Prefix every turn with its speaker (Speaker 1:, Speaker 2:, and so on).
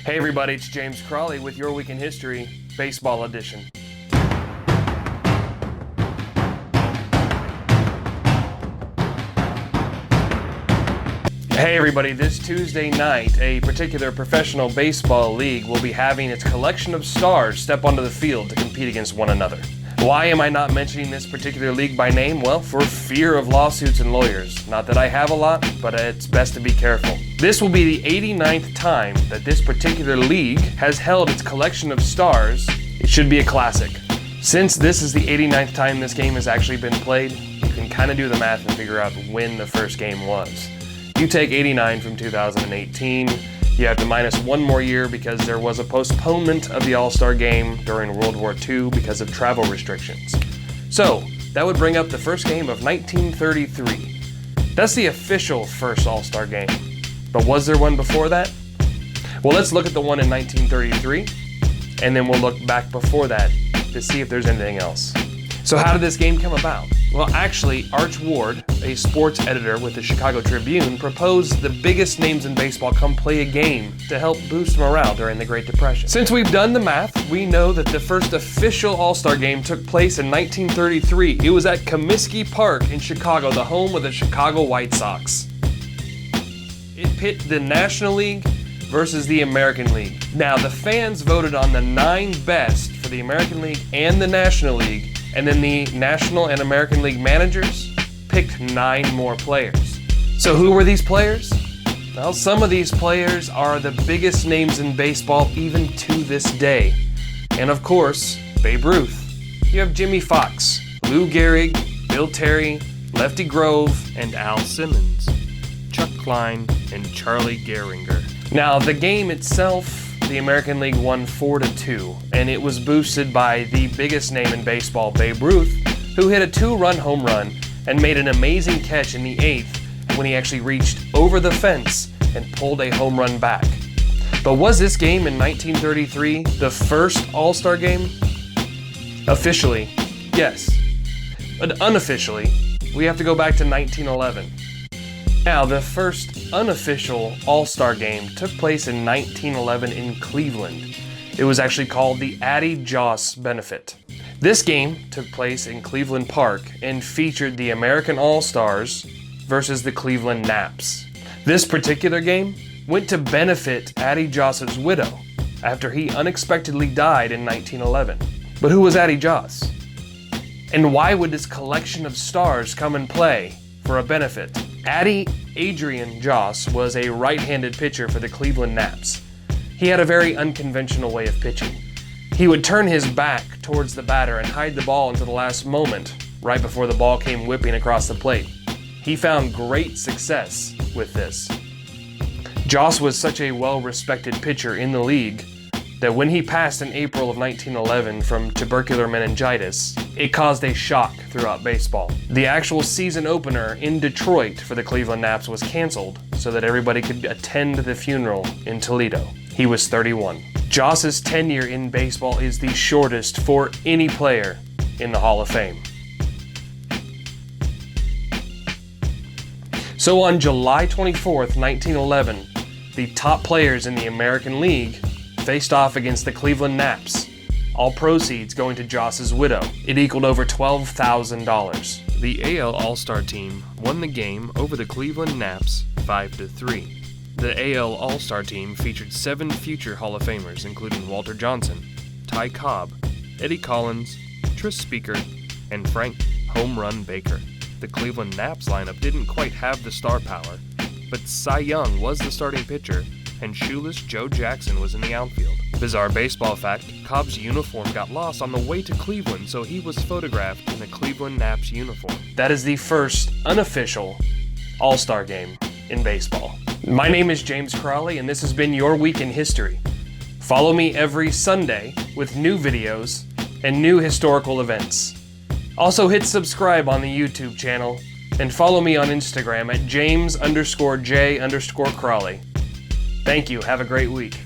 Speaker 1: Hey everybody, it's James Crawley with Your Week in History, Baseball Edition. Hey everybody, this Tuesday night, a particular professional baseball league will be having its collection of stars step onto the field to compete against one another. Why am I not mentioning this particular league by name? Well, for fear of lawsuits and lawyers. Not that I have a lot, but it's best to be careful. This will be the 89th time that this particular league has held its collection of stars. It should be a classic. Since this is the 89th time this game has actually been played, you can kind of do the math and figure out when the first game was. You take 89 from 2018, you have to minus one more year because there was a postponement of the All-Star Game during World War II because of travel restrictions. So, that would bring up the first game of 1933. That's the official first All-Star Game. But was there one before that? Well, let's look at the one in 1933, and then we'll look back before that to see if there's anything else. So how did this game come about? Well, actually, Arch Ward, a sports editor with the Chicago Tribune, proposed the biggest names in baseball come play a game to help boost morale during the Great Depression. Since we've done the math, we know that the first official All-Star Game took place in 1933. It was at Comiskey Park in Chicago, the home of the Chicago White Sox. It pit the National League versus the American League. Now, the fans voted on the 9 best for the American League and the National League, and then the National and American League managers picked 9 more players. So who were these players? Well, some of these players are the biggest names in baseball even to this day. And of course, Babe Ruth. You have Jimmy Foxx, Lou Gehrig, Bill Terry, Lefty Grove, and Al Simmons, Chuck Klein, and Charlie Gehringer. Now, the game itself, the American League won 4-2, and it was boosted by the biggest name in baseball, Babe Ruth, who hit a 2-run home run and made an amazing catch in the 8th when he actually reached over the fence and pulled a home run back. But was this game in 1933 the first All-Star game? Officially, yes. But unofficially, we have to go back to 1911. Now, the first unofficial All-Star Game took place in 1911 in Cleveland. It was actually called the Addie Joss Benefit. This game took place in Cleveland Park and featured the American All-Stars versus the Cleveland Naps. This particular game went to benefit Addie Joss's widow after he unexpectedly died in 1911. But who was Addie Joss? And why would this collection of stars come and play for a benefit? Addie Adrian Joss was a right-handed pitcher for the Cleveland Naps. He had a very unconventional way of pitching. He would turn his back towards the batter and hide the ball until the last moment, right before the ball came whipping across the plate. He found great success with this. Joss was such a well-respected pitcher in the league that when he passed in April of 1911 from tubercular meningitis, it caused a shock throughout baseball. The actual season opener in Detroit for the Cleveland Naps was canceled so that everybody could attend the funeral in Toledo. He was 31. Joss's tenure in baseball is the shortest for any player in the Hall of Fame. So on July 24th, 1911, the top players in the American League faced off against the Cleveland Naps, all proceeds going to Joss's widow. It equaled over $12,000. The AL All-Star team won the game over the Cleveland Naps 5-3. The AL All-Star team featured 7 future Hall of Famers, including Walter Johnson, Ty Cobb, Eddie Collins, Tris Speaker, and Frank Home Run Baker. The Cleveland Naps lineup didn't quite have the star power, but Cy Young was the starting pitcher, and shoeless Joe Jackson was in the outfield. Bizarre baseball fact, Cobb's uniform got lost on the way to Cleveland, so he was photographed in a Cleveland Naps uniform. That is the first unofficial All-Star Game in baseball. My name is James Crawley, and this has been Your Week in History. Follow me every Sunday with new videos and new historical events. Also hit subscribe on the YouTube channel, and follow me on Instagram at James_J_Crawley. Thank you. Have a great week.